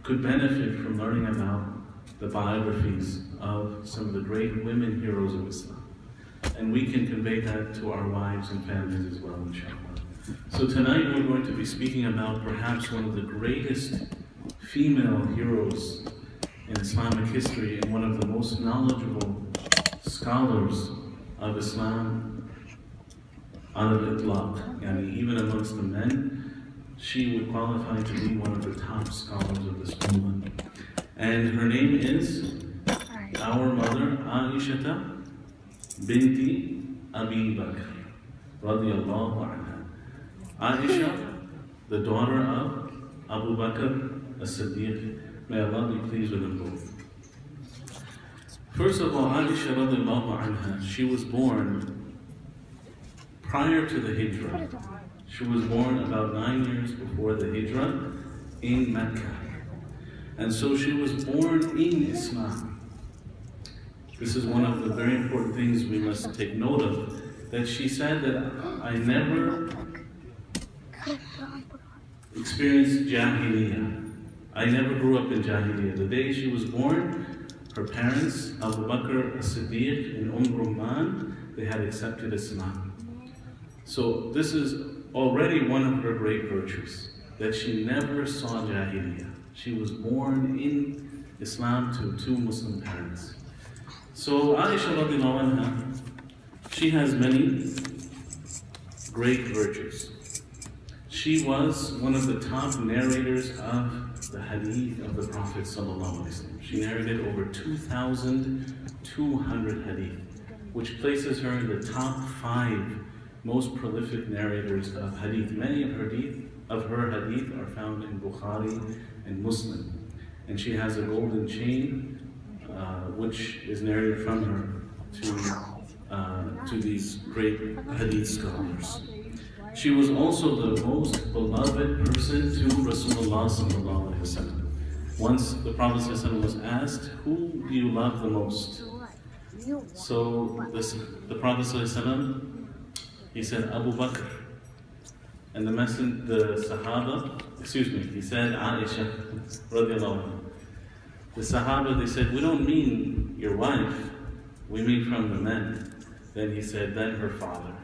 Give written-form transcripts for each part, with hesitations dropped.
could benefit from learning about the biographies of some of the great women heroes of Islam. And we can convey that to our wives and families as well, inshallah. So tonight we're going to be speaking about perhaps one of the greatest female heroes in Islamic history and one of the most knowledgeable scholars of Islam on al-itlaq. Yani even amongst the men, she would qualify to be one of the top scholars of this ummah. And her name is our mother, Aishah Binti Abi Bakr, radiyallahu anha. Aishah, the daughter of Abu Bakr as-Siddiq. May Allah be pleased with them both. First of all, Aishah radiyallahu anha, she was born prior to the Hijrah. She was born about 9 years before the Hijrah in Mecca. And so she was born in Islam. This is one of the very important things we must take note of, that she said that I never experienced Jahiliyyah. I never grew up in Jahiliyyah. The day she was born, her parents, Abu Bakr as-Siddiq and Rumman, they had accepted Islam. So this is already one of her great virtues, that she never saw Jahiliyyah. She was born in Islam to two Muslim parents. So Aisha radiallahu anha, she has many great virtues. She was one of the top narrators of the hadith of the Prophet sallallahu alaihi wasallam. She narrated over 2,200 hadith, which places her in the top 5 most prolific narrators of hadith. Many of her hadith are found in Bukhari and Muslim. And she has a golden chain which is narrated from her to these great hadith scholars. She was also the most beloved person to Rasulullah sallallahu alaihi wasallam. Once the Prophet sallallahu alaihi wasallam was asked, "Who do you love the most?" So the Prophet sallallahu alaihi wasallam, he said Abu Bakr, and he said Aishah radiallahu anha. The Sahaba, they said, "We don't mean your wife, we mean from the men." Then he said, "Then her father."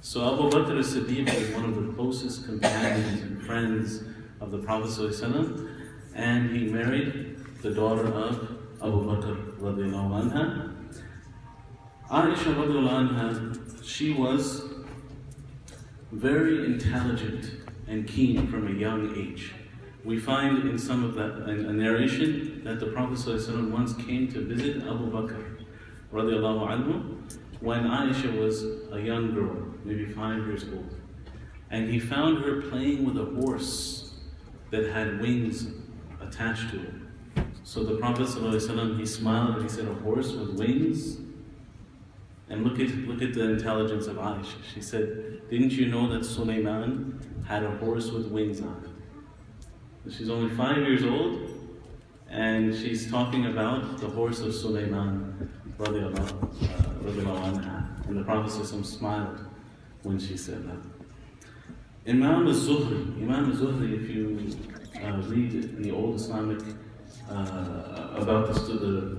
So Abu Bakr as-Siddiq was one of the closest companions and friends of the Prophet ﷺ, and he married the daughter of Abu Bakr radiallahu anha. Aisha radiallahu anha, she was very intelligent and keen from a young age. We find in some of that a narration that the Prophet ﷺ once came to visit Abu Bakr radiallahu anhu when Aisha was a young girl, maybe 5 years old. And he found her playing with a horse that had wings attached to it. So the Prophet ﷺ, he smiled and he said, "A horse with wings?" And look at the intelligence of Aisha. She said, "Didn't you know that Sulaiman had a horse with wings on it?" She's only 5 years old, and she's talking about the horse of Sulaiman, radiallahu anha. And the Prophet ﷺ smiled when she said that. Imam al-Zuhri, if you read the old Islamic about the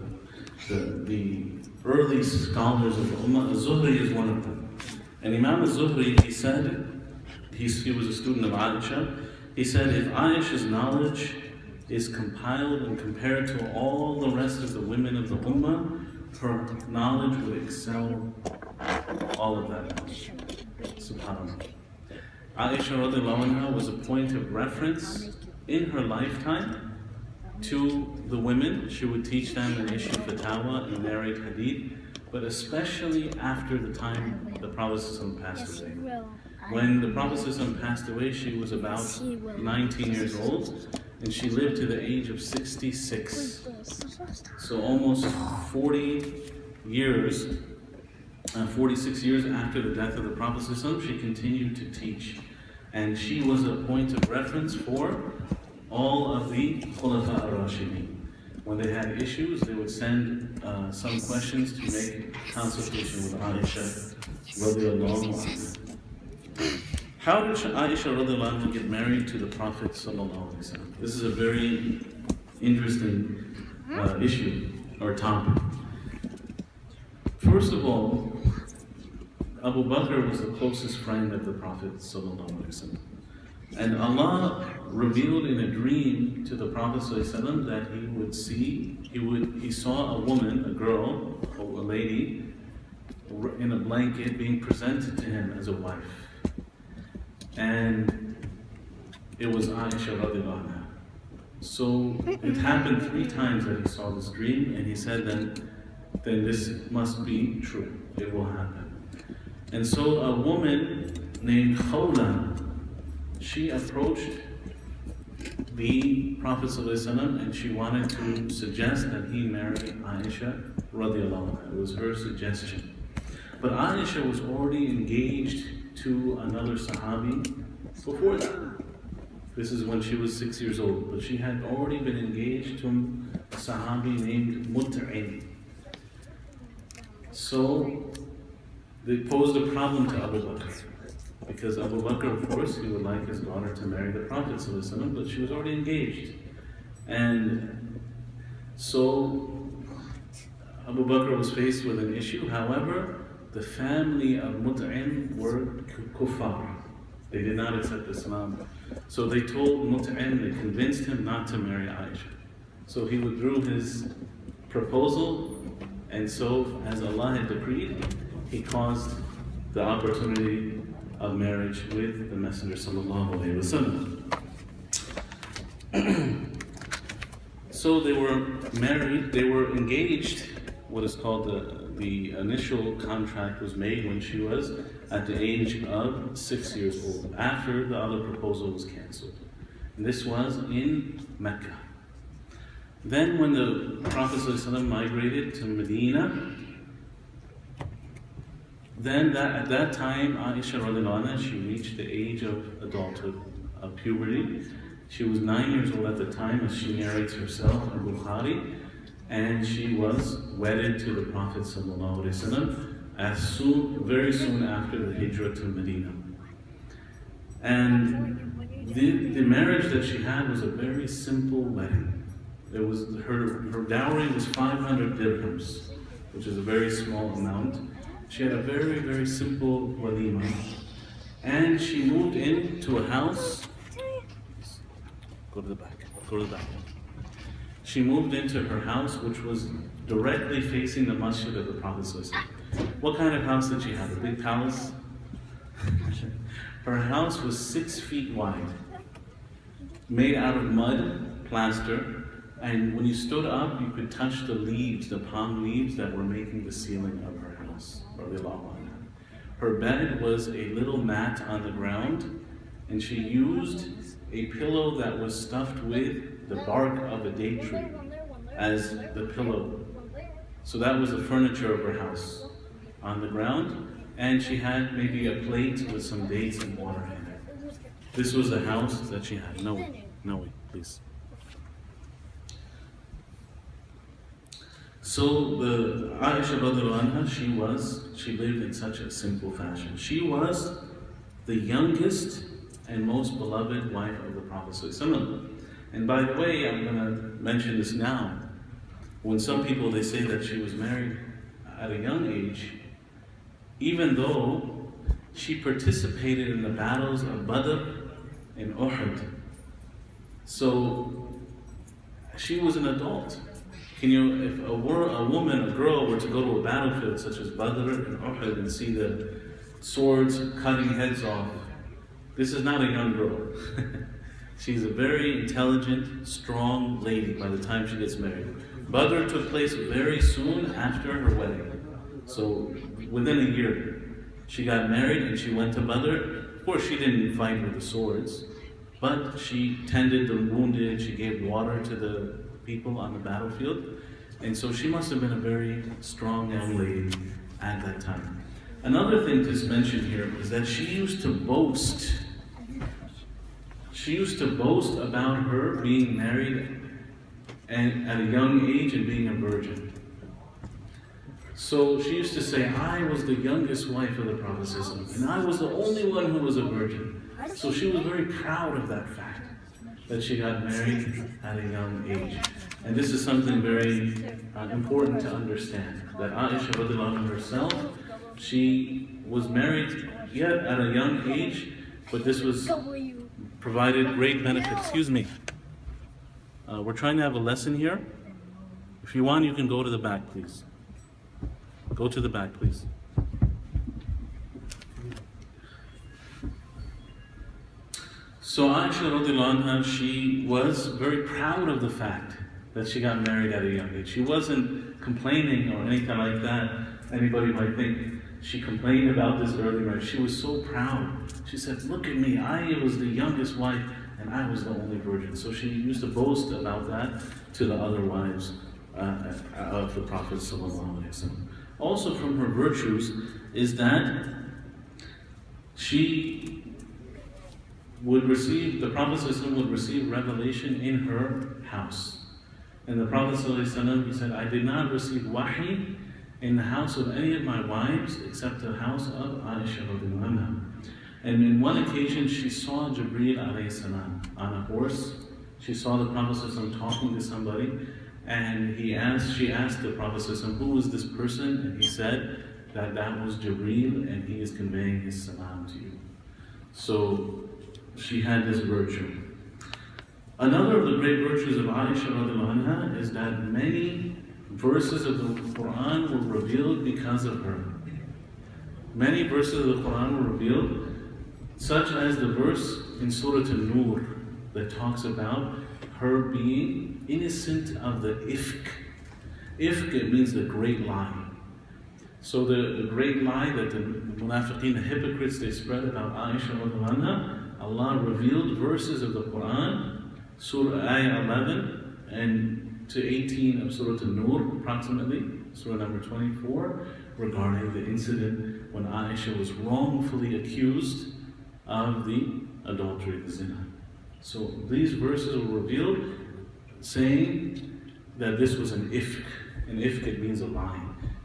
early scholars of the Ummah, al-Zuhri is one of them. And Imam al-Zuhri, he said, he was a student of Aisha. He said, if Aisha's knowledge is compiled and compared to all the rest of the women of the Ummah, her knowledge would excel all of that knowledge. SubhanAllah. Aisha radiallahu anha was a point of reference in her lifetime to the women. She would teach them and issue fatwa and narrate hadith, but especially after the time the Prophet passed away. When the Prophet passed away, she was about 19 years old, and she lived to the age of 66. So almost 46 years after the death of the Prophet, she continued to teach. And she was a point of reference for all of the Khulafa ar-Rashidin. When they had issues, they would send some questions to make consultation with Aisha radiallahu anha. How did Aisha radiallahu anha get married to the Prophet sallallahu alaihi wasallam? This is a very interesting issue or topic. First of all, Abu Bakr was the closest friend of the Prophet sallallahu alaihi wasallam. And Allah revealed in a dream to the Prophet ﷺ that he saw a woman, a girl, a lady, in a blanket being presented to him as a wife. And it was Aisha radiallahu anha. So it happened 3 times that he saw this dream, and he said then this must be true, it will happen. And so a woman named Khawla, she approached the Prophet ﷺ and she wanted to suggest that he marry Aisha radiallahu anha. It was her suggestion. But Aisha was already engaged to another Sahabi before that. This is when she was 6 years old. But she had already been engaged to a Sahabi named Mut'im. So they posed a problem to Abu Bakr. Because Abu Bakr, of course, he would like his daughter to marry the Prophet ﷺ, but she was already engaged. And so Abu Bakr was faced with an issue. However, the family of Mut'im were kuffar. They did not accept Islam. So they told Mut'im, they convinced him not to marry Aisha. So he withdrew his proposal, and so as Allah had decreed, he caused the opportunity of marriage with the Messenger sallallahu alaihi wasallam. So they were married, they were engaged. What is called the initial contract was made when she was at the age of 6 years old, after the other proposal was cancelled. And this was in Mecca. Then when the Prophet ﷺ migrated to Medina, then at that time, Aisha radiallahu anha, she reached the age of adulthood, of puberty. She was 9 years old at the time, as she narrates herself in Bukhari, and she was wedded to the Prophet sallallahu alaihi wasallam very soon after the hijrah to Medina. And the marriage that she had was a very simple wedding. It was her dowry was 500 dirhams, which is a very small amount. She had a very, very simple walima. And she moved into a house. Go to the back. Go to the back. She moved into her house, which was directly facing the masjid of the Prophet ﷺ. What kind of house did she have? A big palace? Her house was 6 feet wide, made out of mud, plaster, and when you stood up, you could touch the leaves, the palm leaves that were making the ceiling of her house. Her bed was a little mat on the ground, and she used a pillow that was stuffed with the bark of a date tree as the pillow. So that was the furniture of her house on the ground, and she had maybe a plate with some dates and water in it. This was the house that she had. No, please. So the Aisha radiallahu anha, she lived in such a simple fashion. She was the youngest and most beloved wife of the Prophet ﷺ. And by the way, I'm going to mention this now. When some people, they say that she was married at a young age, even though she participated in the battles of Badr and Uhud. So she was an adult. If a woman, a girl were to go to a battlefield such as Badr and Uhud and see the swords cutting heads off, this is not a young girl. She's a very intelligent, strong lady by the time she gets married. Badr took place very soon after her wedding. So within a year, she got married and she went to Badr. Of course, she didn't fight with the swords, but she tended the wounded, she gave water to the people on the battlefield. And so she must have been a very strong young lady at that time. Another thing to mention here is that she used to boast. She used to boast about her being married and at a young age and being a virgin. So she used to say, I was the youngest wife of the Prophet and I was the only one who was a virgin. So she was very proud of that fact, that she got married at a young age. And this is something very important to understand, that Aishah radiallahu anha herself, she was married yet at a young age, but this was provided great benefit. Excuse me. We're trying to have a lesson here. If you want, you can go to the back, please. Go to the back, please. So Aishah radiallahu anha, she was very proud of the fact that she got married at a young age. She wasn't complaining or anything like that. Anybody might think she complained about this early marriage. She was so proud. She said, look at me, I was the youngest wife and I was the only virgin. So she used to boast about that to the other wives of the Prophet ﷺ. Also from her virtues is that she would receive, the Prophet ﷺ would receive revelation in her house. And the Prophet ﷺ, he said, I did not receive wahi in the house of any of my wives except the house of Aishah radiallahu anha. And in one occasion she saw Jibreel alayhi salam on a horse. She saw the Prophet ﷺ talking to somebody, and she asked the Prophet ﷺ, who was this person? And he said that was Jibreel and he is conveying his salam to you. So she had this virtue. Another of the great virtues of Aishah radiallahu anha is that many verses of the Quran were revealed because of her. Many verses of the Quran were revealed, such as the verse in Surah An-Nur that talks about her being innocent of the ifk. Ifk, it means the great lie. So the great lie that the munafiqeen, the hypocrites, they spread about Aishah radiallahu anha, Allah revealed verses of the Quran, Surah Ayah 11 and to 18 of Surah An-Nur, approximately, Surah number 24, regarding the incident when Aishah was wrongfully accused of the adultery, the zina. So these verses were revealed saying that this was an ifk. An ifk, it means a lie.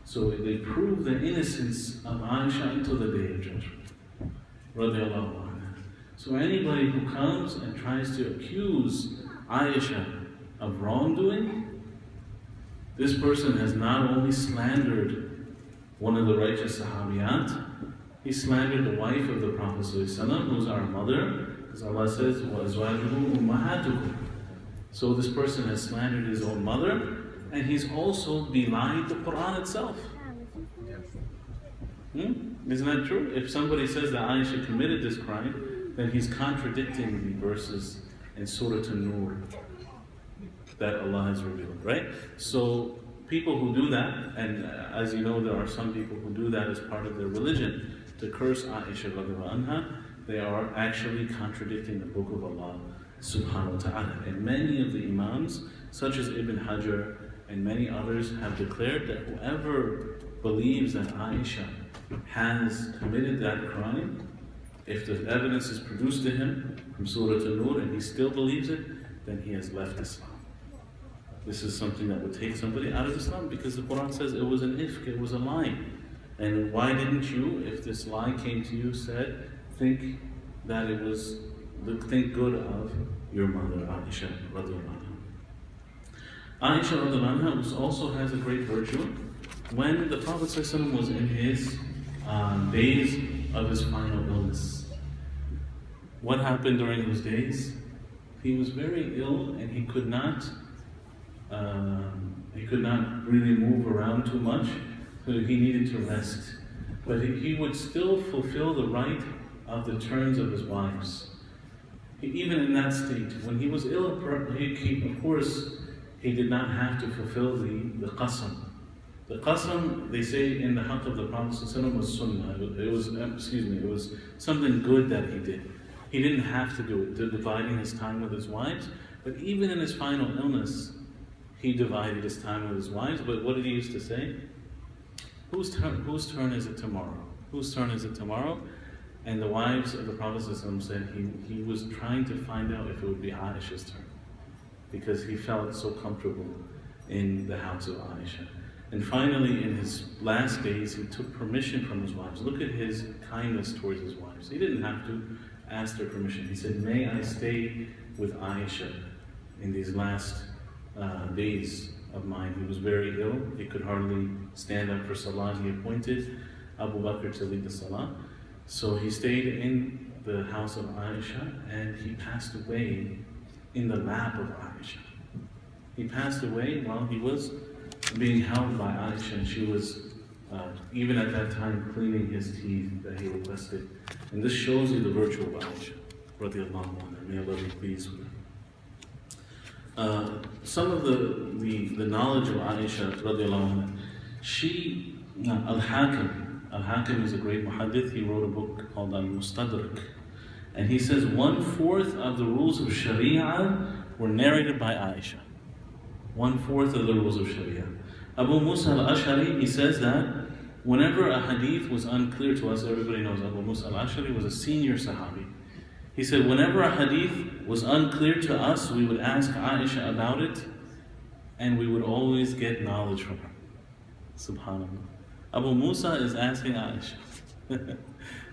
So they prove the innocence of Aishah until the day of judgment. Radiallahu anha. So anybody who comes and tries to accuse Aishah of wrongdoing, this person has not only slandered one of the righteous Sahabiyat, he slandered the wife of the Prophet ﷺ, who's our mother, because Allah says, وَأَزْوَاجُهُ أُمَّهَاتُكُمْ. So this person has slandered his own mother, and he's also belied the Quran itself. Isn't that true? If somebody says that Aisha committed this crime, then he's contradicting the verses in Surah An-Nur that Allah has revealed, right? So people who do that, and as you know, there are some people who do that as part of their religion, to curse Aisha radiallahu anha, they are actually contradicting the book of Allah subhanahu wa ta'ala. And many of the Imams, such as Ibn Hajar and many others, have declared that whoever believes that Aisha has committed that crime, if the evidence is produced to him from Surah An-Nur and he still believes it, then he has left Islam. This is something that would take somebody out of Islam, because the Quran says it was an ifk, it was a lie. And why didn't you, if this lie came to you, said, think that it was, think good of your mother, Aisha radiallahu anha. Aisha radiallahu anha also has a great virtue. When the Prophet ﷺ was in his days of his final illness, what happened during those days? He was very ill and he could not really move around too much, so he needed to rest. But he would still fulfill the right of the turns of his wives. Even in that state, when he was ill, of course, he did not have to fulfill the qasam. The qasam, they say in the haqq of the Prophet ﷺ, was sunnah. It was something good that he did. He didn't have to do it, dividing his time with his wives. But even in his final illness, he divided his time with his wives. But what did he used to say? Whose turn is it tomorrow? Whose turn is it tomorrow? And the wives of the Prophet ﷺ said he was trying to find out if it would be Aisha's turn, because he felt so comfortable in the house of Aisha. And finally, in his last days, he took permission from his wives. Look at his kindness towards his wives. He didn't have to ask their permission. He said, may I stay with Aishah in these last days of mine. He was very ill. He could hardly stand up for salah. He appointed Abu Bakr to lead the salah. So he stayed in the house of Aishah, and he passed away in the lap of Aishah. He passed away while he was being held by Aishah, and she was even at that time cleaning his teeth that he requested. And this shows you the virtue of Aishah, radiallahu anha. May Allah be pleased with her. Some of the knowledge of Aishah, radiallahu anha, she, Al-Hakim is a great muhaddith. He wrote a book called Al-Mustadrak. And he says 1/4 of the rules of Sharia were narrated by Aishah. 1/4 of the rules of Sharia. Abu Musa al-Ash'ari, he says that whenever a hadith was unclear to us, everybody knows Abu Musa al-Ash'ari was a senior Sahabi. He said whenever a hadith was unclear to us, we would ask Aisha about it, and we would always get knowledge from her. Subhanallah. Abu Musa is asking Aisha.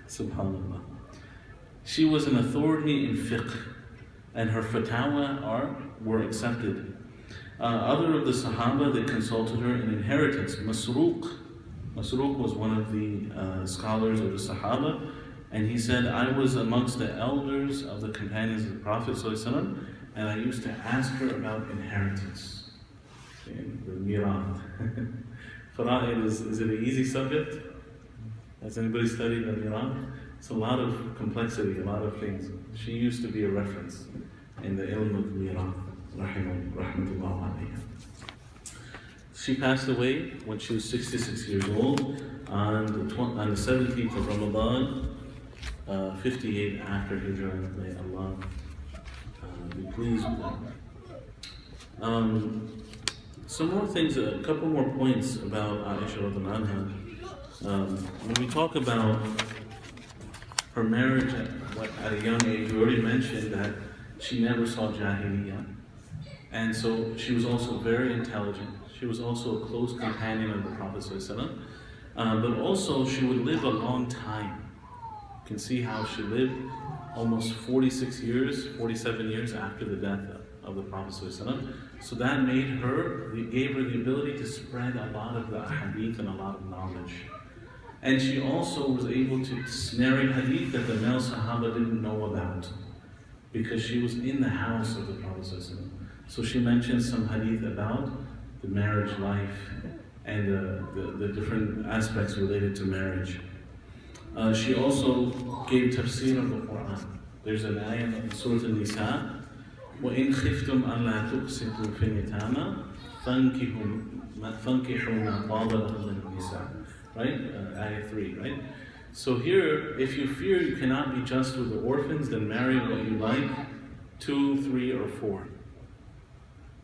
Subhanallah. She was an authority in fiqh, and her fatwa were accepted. Other of the Sahaba, they consulted her in inheritance. Masruq was one of the scholars of the Sahaba, and he said, I was amongst the elders of the companions of the Prophet ﷺ, and I used to ask her about inheritance. Okay, the mirath. Fara'id, is it an easy subject? Has anybody studied the mirath? It's a lot of complexity, a lot of things. She used to be a reference in the ilm of mirath. Rahmatullah alayha. She passed away when she was 66 years old on the 17th of Ramadan, 58 after Hijrah. May Allah be pleased with that. Some more things, a couple more points about Aisha radiallahu anha. When we talk about her marriage at a young age, we already mentioned that she never saw Jahiliyyah. And so she was also very intelligent. She was also a close companion of the Prophet ﷺ. But also she would live a long time. You can see how she lived almost 46 years, 47 years after the death of the Prophet ﷺ. So that gave her the ability to spread a lot of the hadith and a lot of knowledge. And she also was able to narrate hadith that the male Sahaba didn't know about, because she was in the house of the Prophet ﷺ. So she mentions some hadith about the marriage life and the different aspects related to marriage. She also gave tafsir of the Quran. There's an ayah in Surah An-Nisa, وَإِنْ خِفْتُمْ أَلَّا تُقْسِطُوا فِي الْيَتَامَى فَانكِحُوا مَا طَابَ لَكُم مِنَ النِّسَاءِ. Right? Ayah 3, right? So here, if you fear you cannot be just with the orphans, then marry what you like, 2, 3, or 4.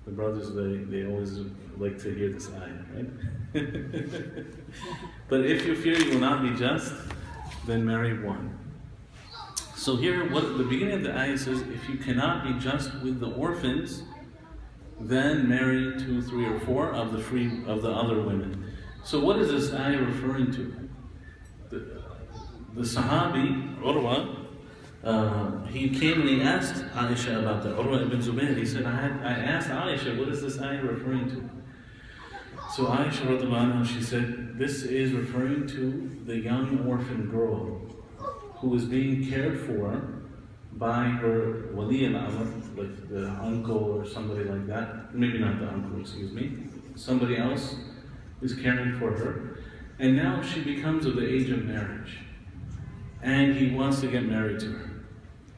The brothers, they always like to hear this ayah, right? But if you fear you will not be just, then marry 1. So here, what the beginning of the ayah says, if you cannot be just with the orphans, then marry 2, 3, or 4 of the other women. So what is this ayah referring to? The Sahabi, Urwa, he came and he asked Aisha about that. Urwa ibn Zubayr, he said, I asked Aisha, what is this ayah referring to? So Aisha radiallahu anha, she said, this is referring to the young orphan girl who is being cared for by her wali al-amr, like the uncle or somebody like that. Maybe not the uncle, excuse me. Somebody else is caring for her. And now she becomes of the age of marriage. And he wants to get married to her.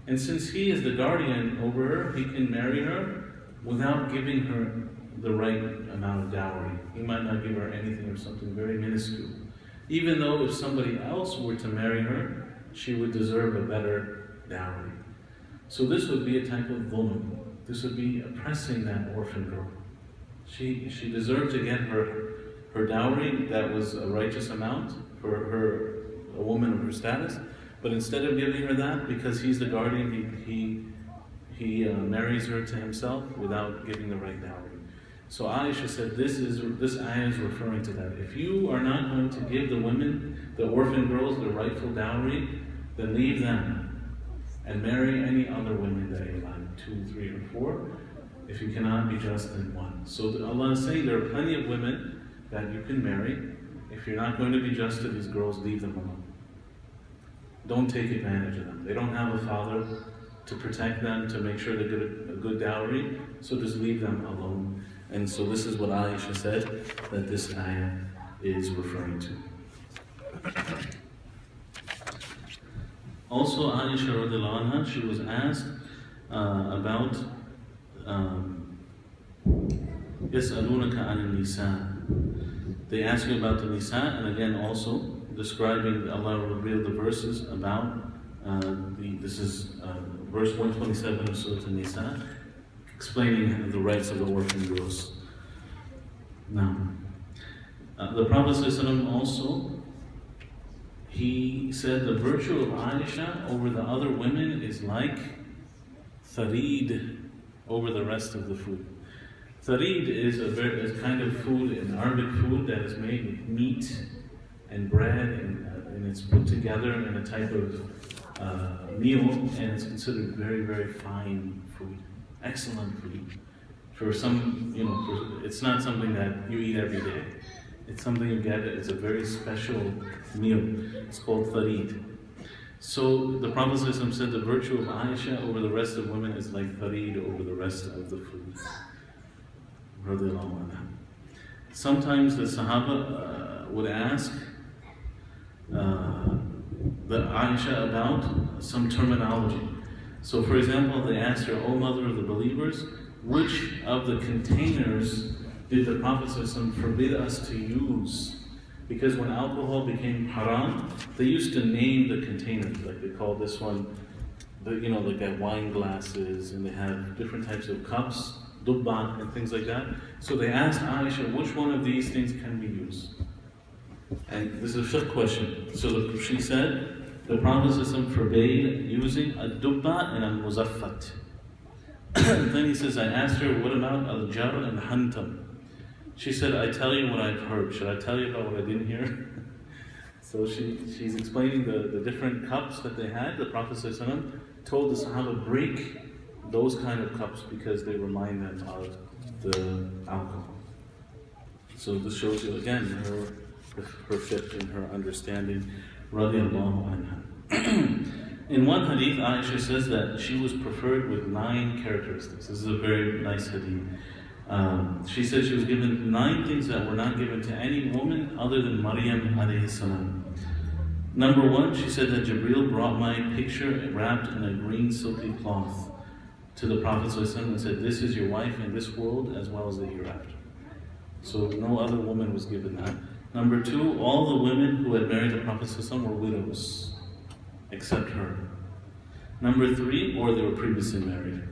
And since he is the guardian over her, he can marry her without giving her the right amount of dowry. He might not give her anything or something very minuscule. Even though if somebody else were to marry her, she would deserve a better dowry. So this would be a type of dhulm. This would be oppressing that orphan girl. She deserved to get her dowry that was a righteous amount for a woman of her status. But instead of giving her that, because he's the guardian, he marries her to himself without giving the right dowry. So Aisha said this ayah is referring to that. If you are not going to give the women, the orphan girls, the rightful dowry, then leave them and marry any other women that you like, 2, 3, or 4. If you cannot be just in one. So Allah is saying there are plenty of women that you can marry. If you're not going to be just to these girls, leave them alone. Don't take advantage of them. They don't have a father to protect them, to make sure they get a good dowry, so just leave them alone. And so this is what Aisha said that this ayah is referring to. Also, Aisha radiallahu anha, she was asked about يَسْأَلُونَكَ عَنِ النِّسَاءِ. They ask you about the Nisa, and again also describing, Allah revealed the verses about this is verse 127 of Surah An-Nisa, explaining the rights of the orphan girls. Now, the Prophet ﷺ also, he said the virtue of Aisha over the other women is like tharid over the rest of the food. Tharid is a kind of food, an Arabic food that is made with meat and bread, and it's put together in a type of meal, and it's considered very, very fine food, excellent food. For some, it's not something that you eat every day. It's something you get, it's a very special meal. It's called tharid. So the Prophet ﷺ said the virtue of Aisha over the rest of women is like tharid over the rest of the food. Sometimes the Sahaba would ask the Aisha about some terminology. So for example, they asked her, O mother of the believers, which of the containers did the Prophet ﷺ forbid us to use? Because when alcohol became haram, they used to name the containers. Like they call this one, they got wine glasses, and they have different types of cups, dubba, and things like that. So they asked Aisha, which one of these things can we use? And this is a fiqh question. So she said, the Prophet ﷺ forbade using a dubba and a muzaffat. Then he says, I asked her, what about al-jar and hantam? She said, I tell you what I've heard. Should I tell you about what I didn't hear? So she's explaining the different cups that they had. The Prophet ﷺ told the Sahaba, break those kind of cups because they remind them of the alcohol. So this shows you again her fiqh and her understanding, radiallahu anha. In one hadith, Aisha says that she was preferred with 9 characteristics. This is a very nice hadith. She said she was given 9 things that were not given to any woman other than Maryam alayhi salam. Number 1, she said that Jibreel brought my picture wrapped in a green silky cloth to the Prophet ﷺ and said, this is your wife in this world as well as the hereafter. So no other woman was given that. Number 2, all the women who had married the Prophet ﷺ were widows, except her. Number 3, or they were previously married.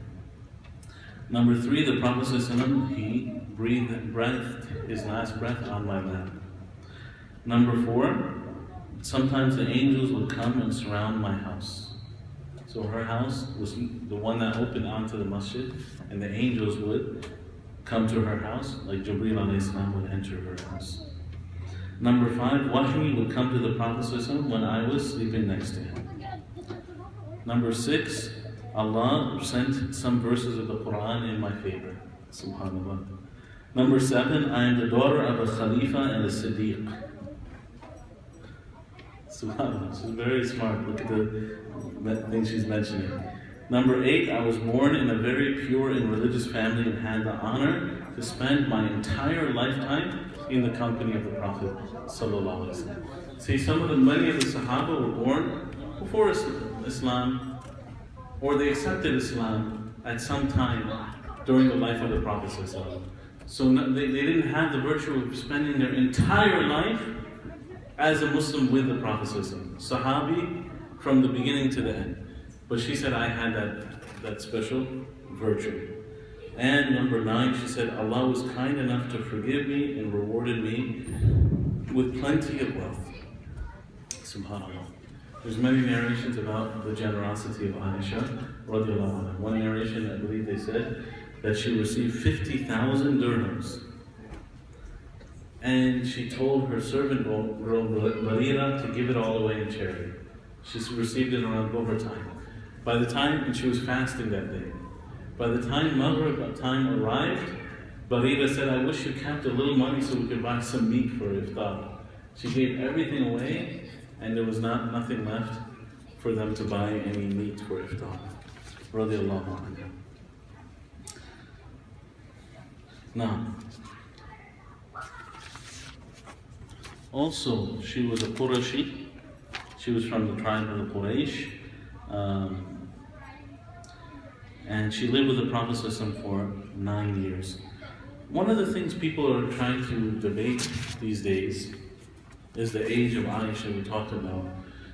Number 3, the Prophet ﷺ, he breathed his last breath on my lap. Number 4, sometimes the angels would come and surround my house. So her house was the one that opened onto the masjid, and the angels would come to her house, like Jibreel alayhi salam would enter her house. Number 5, wahi would come to the Prophet ﷺ when I was sleeping next to him. Number 6, Allah sent some verses of the Quran in my favor. Subhanallah. Number 7, I am the daughter of a Khalifa and a Siddiq. Subhanallah, she's very smart. Look at the things she's mentioning. Number 8, I was born in a very pure and religious family and had the honor to spend my entire lifetime in the company of the Prophet sallallahu alaihi wasallam. See, many of the Sahaba were born before Islam, or they accepted Islam at some time during the life of the Prophet sallallahu alaihi wasallam. So they didn't have the virtue of spending their entire life as a Muslim with the Prophet sallallahu alaihi wasallam. Sahabi from the beginning to the end. But she said, I had that special virtue. And number 9, she said, Allah was kind enough to forgive me and rewarded me with plenty of wealth. Subhanallah. There's many narrations about the generosity of Aisha, radiallahu anha. One narration, I believe they said, that she received 50,000 dirhams. And she told her servant girl Barira to give it all away in charity. She received it around Dhuhr time. By the time, and she was fasting that day. By the time Maghrib time arrived, Barira said, I wish you kept a little money so we could buy some meat for iftar. She gave everything away, and there was nothing left for them to buy any meat for iftar. Radiallahu anha. Now, also, she was a Qurashi. She was from the tribe of the Quraysh. And she lived with the Prophet ﷺ for 9 years. One of the things people are trying to debate these days is the age of Aishah we talked about.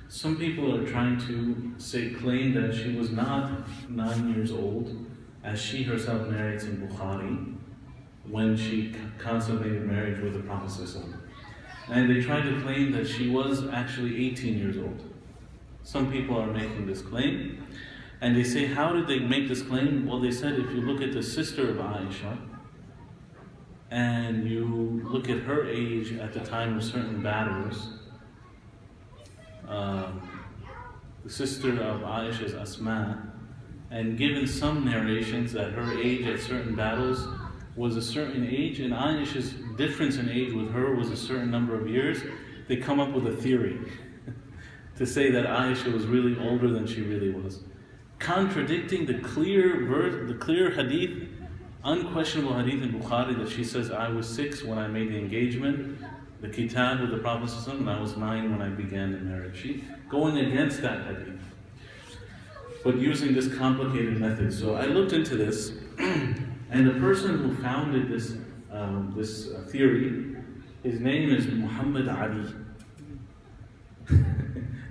Some people are trying to claim that she was not 9 years old, as she herself narrates in Bukhari, when she consummated marriage with the Prophet ﷺ. And they try to claim that she was actually 18 years old. Some people are making this claim. And they say, how did they make this claim? Well, they said if you look at the sister of Aishah, and you look at her age at the time of certain battles, the sister of Aishah is Asma, and given some narrations that her age at certain battles was a certain age, and Aisha's difference in age with her was a certain number of years, they come up with a theory to say that Aisha was really older than she really was, contradicting the clear hadith, unquestionable hadith in Bukhari that she says, I was 6 when I made the engagement, the kitab with the Prophet ﷺ, and I was 9 when I began the marriage. She going against that hadith, but using this complicated method. So I looked into this, and the person who founded this theory, his name is Muhammad Ali.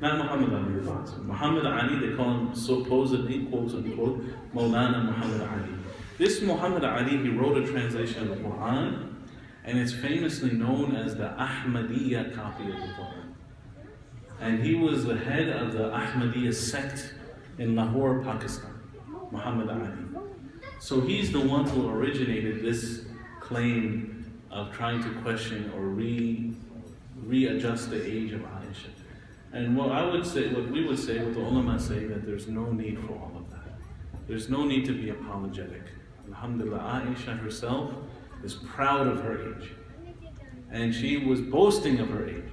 Not Muhammad Ali the boxer. Muhammad Ali, they call him supposedly, quote unquote, Maulana Muhammad Ali. This Muhammad Ali, he wrote a translation of the Quran, and it's famously known as the Ahmadiyya copy of the Quran. And he was the head of the Ahmadiyya sect in Lahore, Pakistan, Muhammad Ali. So he's the one who originated this claim of trying to question or readjust the age of Aisha. And what we would say, what the ulama say, that there's no need for all of that. There's no need to be apologetic. Alhamdulillah, Aisha herself is proud of her age. And she was boasting of her age.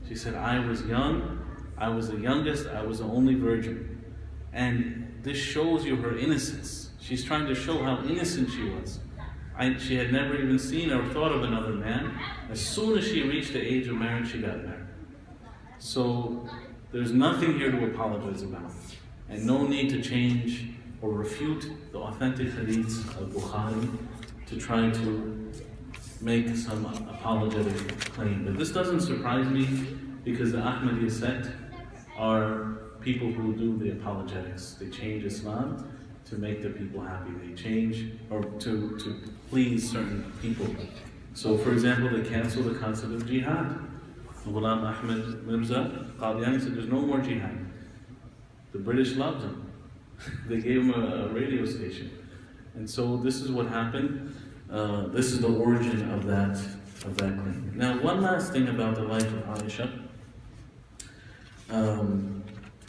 She said, I was young, I was the youngest, I was the only virgin. And this shows you her innocence. She's trying to show how innocent she was. She had never even seen or thought of another man. As soon as she reached the age of marriage, she got married. So there's nothing here to apologize about, and no need to change or refute the authentic hadiths of Bukhari to try to make some apologetic claim. But this doesn't surprise me, because the Ahmadiyya sect are people who do the apologetics. They change Islam to make the people happy. They change or to please certain people. So for example, they cancel the concept of jihad. Ghulam Ahmed Mirza Qadiani said there's no more jihad. The British loved him. They gave him a radio station. And so this is what happened. This is the origin of that claim. Now, one last thing about the life of Aisha.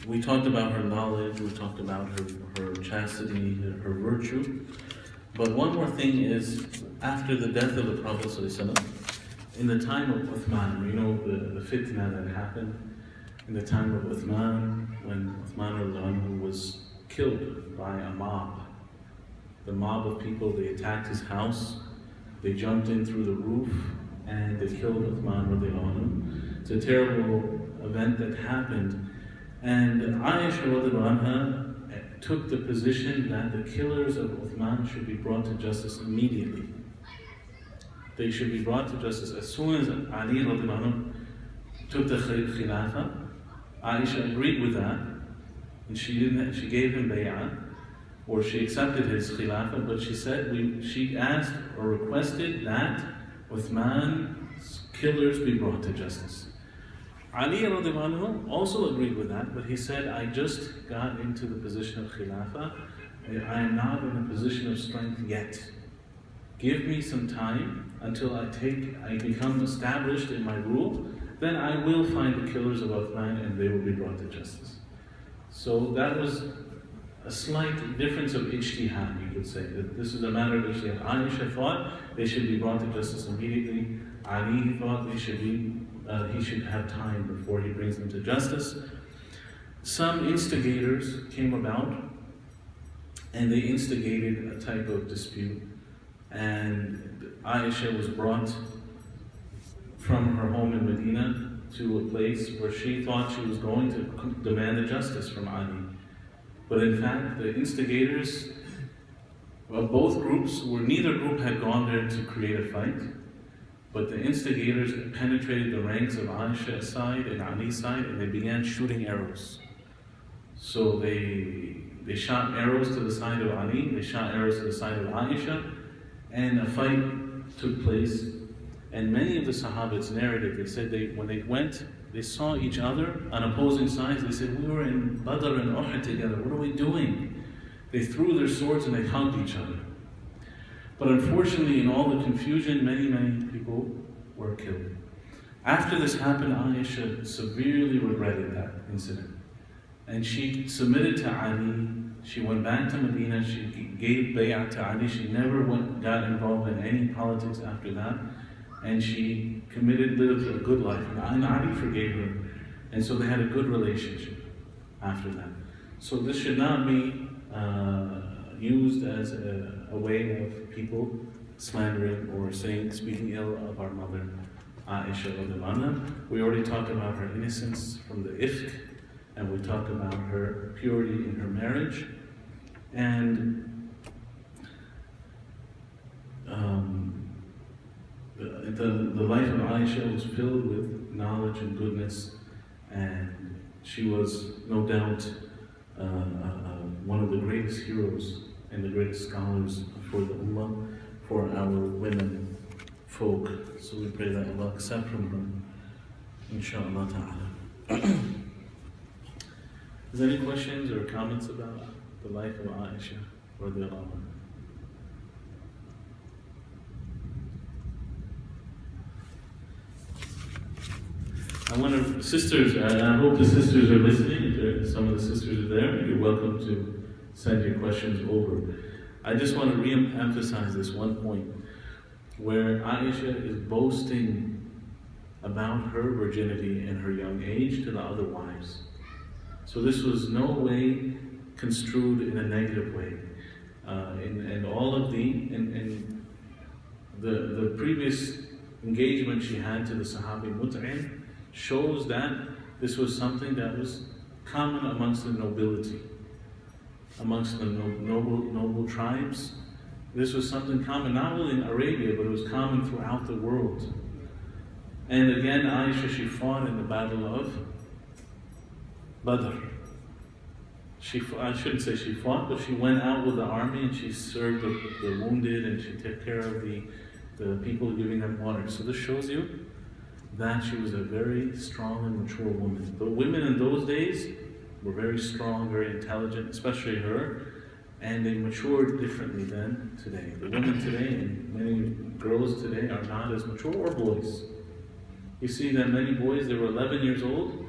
We talked about her knowledge, we talked about her chastity, her virtue. But one more thing is, after the death of the Prophet ﷺ, in the time of Uthman, you know the fitna that happened in the time of Uthman, when Uthman was killed by a mob. The mob of people, they attacked his house, they jumped in through the roof, and they killed Uthman. It's a terrible event that happened. And Aisha took the position that the killers of Uthman should be brought to justice immediately. They should be brought to justice as soon as Ali took the Khilafah. Aisha agreed with that, and she gave him bay'ah, or she accepted his Khilafah, but she said, she asked or requested that Uthman's killers be brought to justice. Ali also agreed with that, but he said, I just got into the position of Khilafah, I am not in a position of strength yet. Give me some time until I become established in my rule, then I will find the killers of Uthman and they will be brought to justice. So that was a slight difference of ijtihad, you could say. That this is a matter of ijtihad. Aisha thought they should be brought to justice immediately. Ali thought he should have time before he brings them to justice. Some instigators came about and they instigated a type of dispute. And Aisha was brought from her home in Medina to a place where she thought she was going to demand the justice from Ali. But in fact, the instigators of both groups, neither group had gone there to create a fight, but the instigators penetrated the ranks of Aisha's side and Ali's side, and they began shooting arrows. So they shot arrows to the side of Ali, they shot arrows to the side of Aisha, and a fight took place. And many of the Sahabas narrated, they said when they went, they saw each other on opposing sides. They said, we were in Badr and Uhud together, what are we doing? They threw their swords and they hugged each other. But unfortunately, in all the confusion, many people were killed. After this happened, Aisha severely regretted that incident. And she submitted to Ali. She went back to Medina. She gave bay'ah to Ali. She never got involved in any politics after that. And she lived a good life. And Ali forgave her. And so they had a good relationship after that. So this should not be used as a way of people slandering or speaking ill of our mother, Aisha radiallahu anha. We already talked about her innocence from the ifk, and we talked about her purity in her marriage. And the life of Aisha was filled with knowledge and goodness, and she was no doubt one of the greatest heroes and the greatest scholars for the Ummah, for our women folk. So we pray that Allah accept from her, inshaAllah ta'ala. Is there any questions or comments about the life of Aisha radiallahu anha? Sisters, I hope the sisters are listening. If some of the sisters are there, you're welcome to send your questions over. I just want to re-emphasize this one point, where Aisha is boasting about her virginity and her young age to the other wives. So this was no way construed in a negative way. And all of the previous engagement she had to the Sahabi Mut'im shows that this was something that was common amongst the nobility, amongst the noble tribes. This was something common not only in Arabia, but it was common throughout the world. And again, Aisha, she fought in the battle of Badr. I shouldn't say she fought, but she went out with the army and she served the wounded and she took care of the people, giving them water. So this shows you that she was a very strong and mature woman. The women in those days were very strong, very intelligent, especially her, and they matured differently than today. The women today and many girls today are not as mature, or boys. You see that many boys, they were 11 years old,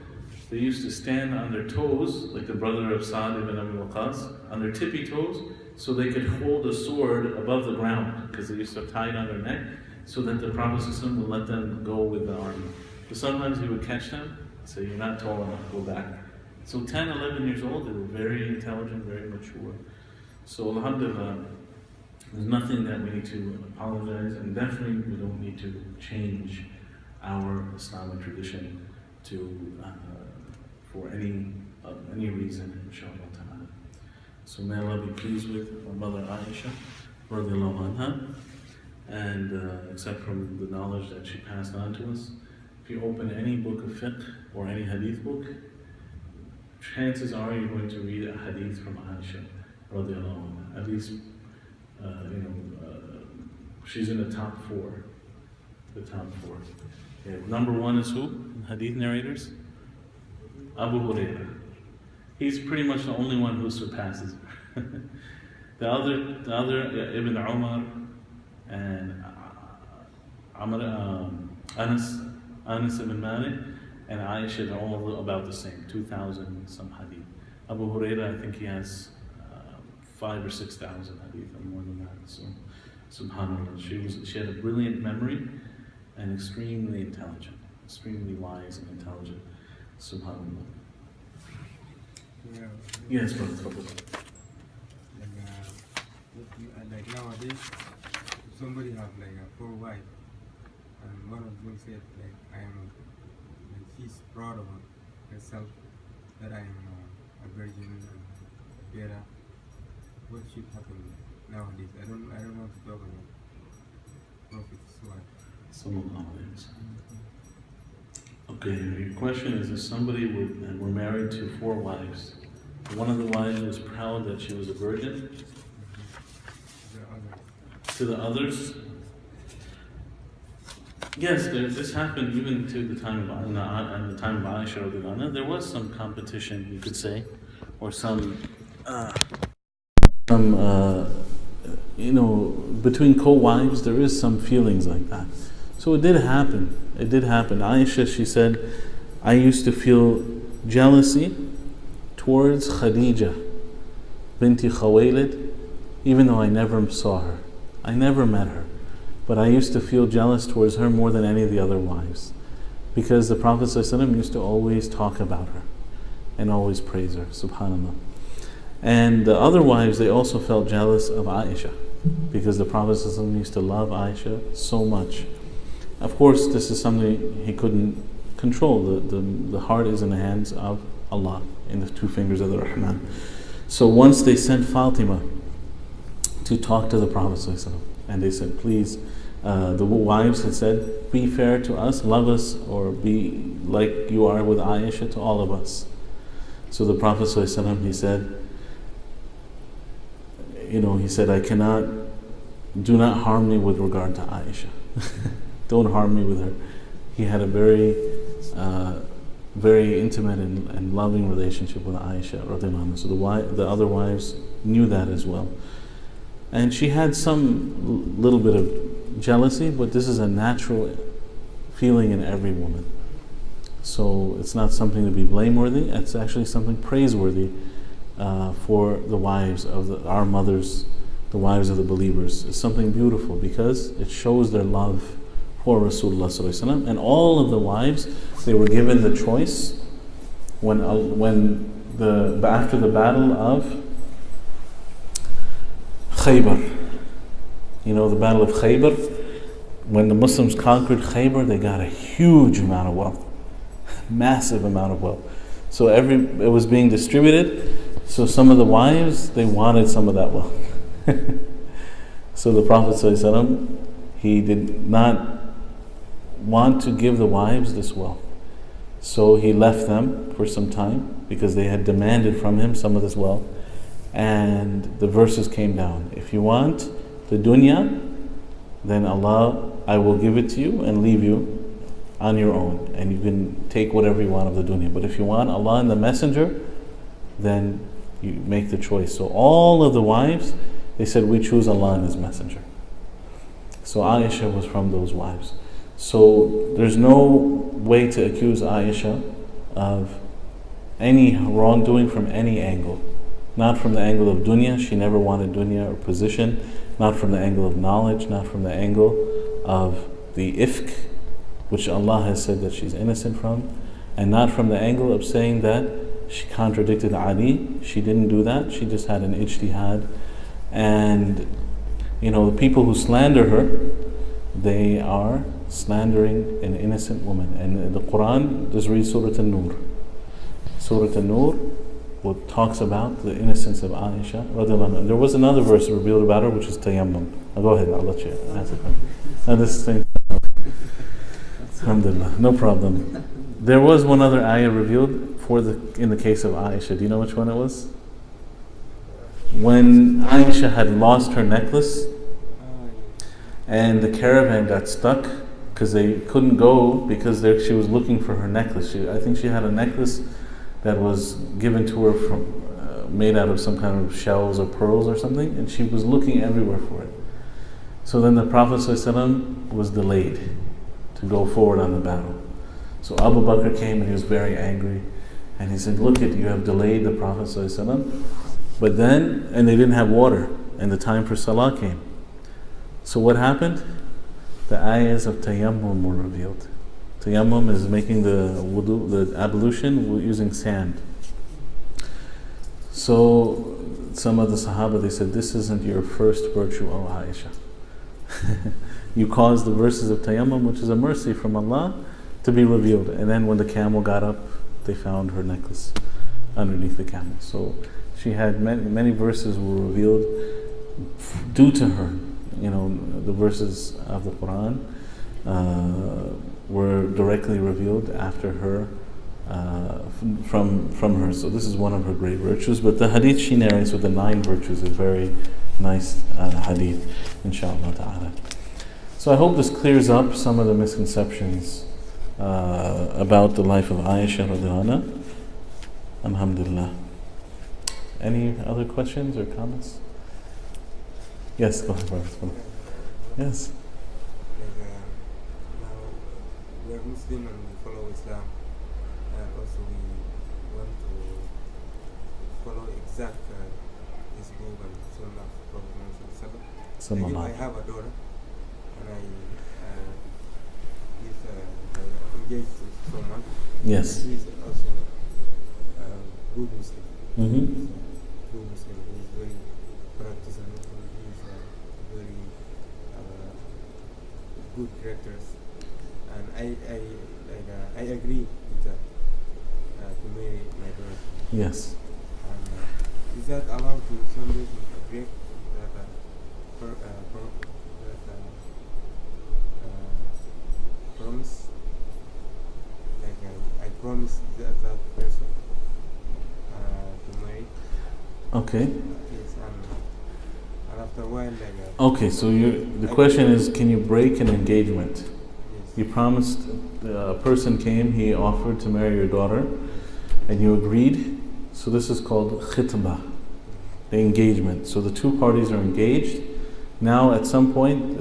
they used to stand on their toes, like the brother of Sa'd ibn Abi Waqqas, on their tippy toes, so they could hold a sword above the ground, because they used to tie it on their neck, so that the Prophet ﷺ would let them go with the army. So sometimes he would catch them, say, you're not tall enough, go back. So 10, 11 years old, they were very intelligent, very mature. So alhamdulillah, there's nothing that we need to apologize, and definitely we don't need to change our Islamic tradition for any reason, inshallah ta'ala. So may Allah be pleased with our mother Aisha radiallahu anha, and accept from the knowledge that she passed on to us. If you open any book of fiqh or any hadith book, chances are you're going to read a hadith from Aisha radiallahu anha. At least, she's in the top four. The top four. Yeah, number one is who? Hadith narrators? Abu Hurairah. He's pretty much the only one who surpasses her. The other Ibn Umar and Anas ibn Malik and Aishah are all about the same, 2,000 some hadith. Abu Huraira, I think he has 5,000 or 6,000 hadith or more than that. So, subhanAllah, she had a brilliant memory and extremely intelligent, extremely wise and intelligent. Subhanallah. Yeah. Yes, brother. Like nowadays, if somebody have like a 4 wives, and one of them said like I am, like she's proud of herself that I am a virgin and better. What should happen nowadays? I don't want to talk about Prophet's wife. Sallallahu Alaihi Wasallam. Okay, your question is if somebody were married to 4 wives, one of the wives was proud that she was a virgin. To the others? Yes, this happened even to the time of Aishah. There was some competition, you could say, or between co-wives, there is some feelings like that. So it did happen. Aisha, she said, I used to feel jealousy towards Khadija, Bint Khuwaylid, even though I never saw her. I never met her. But I used to feel jealous towards her more than any of the other wives. Because the Prophet ﷺ used to always talk about her and always praise her, subhanAllah. And the other wives, they also felt jealous of Aisha because the Prophet ﷺ used to love Aisha so much. Of course, this is something he couldn't control. The heart is in the hands of Allah, in the 2 fingers of the Rahman. So once they sent Fatima to talk to the Prophet ﷺ, and they said, please, the wives had said, be fair to us, love us, or be like you are with Aisha to all of us. So the Prophet ﷺ, he said, do not harm me with regard to Aisha. Don't harm me with her. He had a very, very intimate and loving relationship with Aisha radiallahu anha. So the other wives knew that as well. And she had some little bit of jealousy, but this is a natural feeling in every woman. So it's not something to be blameworthy, it's actually something praiseworthy for the wives of our mothers, the wives of the believers. It's something beautiful because it shows their love for Rasulullah sallallahu alaihi wasallam. And all of the wives, they were given the choice after the battle of Khaybar. The battle of Khaybar, when the Muslims conquered Khaybar, they got a huge amount of wealth, massive amount of wealth. So it was being distributed. So some of the wives, they wanted some of that wealth. So the Prophet ﷺ, he did not want to give the wives this wealth. So he left them for some time because they had demanded from him some of this wealth. And the verses came down. If you want the dunya, then Allah, I will give it to you and leave you on your own. And you can take whatever you want of the dunya. But if you want Allah and the Messenger, then you make the choice. So all of the wives, they said, we choose Allah and His Messenger. So Aisha was from those wives. So there's no way to accuse Aisha of any wrongdoing from any angle. Not from the angle of dunya, she never wanted dunya or position. Not from the angle of knowledge, not from the angle of the ifk, which Allah has said that she's innocent from. And not from the angle of saying that she contradicted Ali. She didn't do that, she just had an ijtihad. And the people who slander her, they are slandering an innocent woman. And in the Quran, just read Surah An-Nur. Surah An-Nur, what talks about the innocence of Aisha radiallahu anha. There was another verse revealed about her, which is tayammum. I'll go ahead, I'll let you answer that. This thing. Alhamdulillah, no problem. There was one other ayah revealed in the case of Aisha. Do you know which one it was? When Aisha had lost her necklace and the caravan got stuck because they couldn't go because she was looking for her necklace. I think she had a necklace that was given to her from made out of some kind of shells or pearls or something, and she was looking everywhere for it. So then the Prophet ﷺ was delayed to go forward on the battle. So Abu Bakr came and he was very angry, and he said, look, you have delayed the Prophet ﷺ. But then, and they didn't have water, and the time for Salah came. So what happened? The ayahs of tayammum were revealed. Tayammum is making the wudu, the ablution using sand. So some of the Sahaba, they said, this isn't your first virtue, O Aishah. You caused the verses of tayammum, which is a mercy from Allah, to be revealed. And then when the camel got up, they found her necklace underneath the camel. So she had many verses were revealed due to her. You know, the verses of the Quran were directly revealed after her, from her. So this is one of her great virtues. But the hadith she narrates with the 9 virtues is very nice hadith, inshallah ta'ala. So I hope this clears up some of the misconceptions about the life of Aishah radiallahu anha. Alhamdulillah. Any other questions or comments? Yes, go ahead, brother. Yes. Now we are Muslim and we follow Islam, and also we want to follow exact this book and Sunnah of Prophet Muhammad. I have a daughter, and I engaged to someone. Yes. He is also good Muslim. Mm-hmm. Good Muslim. He is very practicing. He is very good characters, and I agree with that to marry my daughter. Yes. And is that allowed to somebody to break that promise? Like I promise that person to marry. Okay. Yes, and after a while, Okay, so the question is, can you break an engagement? yes. You promised, a person came, he offered to marry your daughter, and you agreed. So this is called khitbah, the engagement. So the two parties are engaged. Now at some point,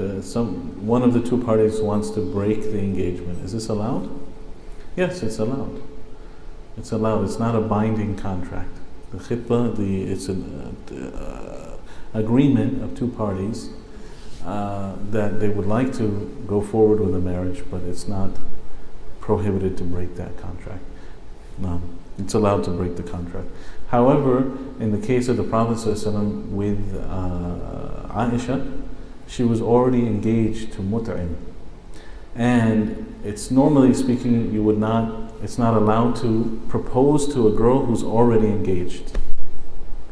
one of the two parties wants to break the engagement. Is this allowed? Yes, it's allowed. It's allowed. It's not a binding contract. The khitbah, it's an agreement of two parties that they would like to go forward with a marriage, but it's not prohibited to break that contract. No, it's allowed to break the contract. However, in the case of the Prophet ﷺ with Aishah, she was already engaged to mut'im, and it's normally speaking, it's not allowed to propose to a girl who's already engaged.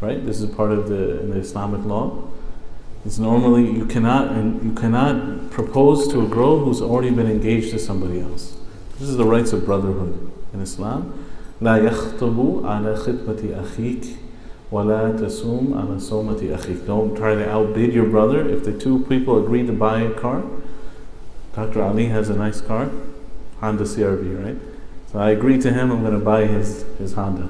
Right? This is part of in the Islamic law. It's normally you cannot propose to a girl who's already been engaged to somebody else. This is the rights of brotherhood in Islam. لا يخطب على خطبة أخيك ولا تسوم على صومة أخيك. Don't try to outbid your brother. If the two people agree to buy a car, Dr. Ali has a nice car, Honda CRV, right? So I agree to him, I'm going to buy his Honda.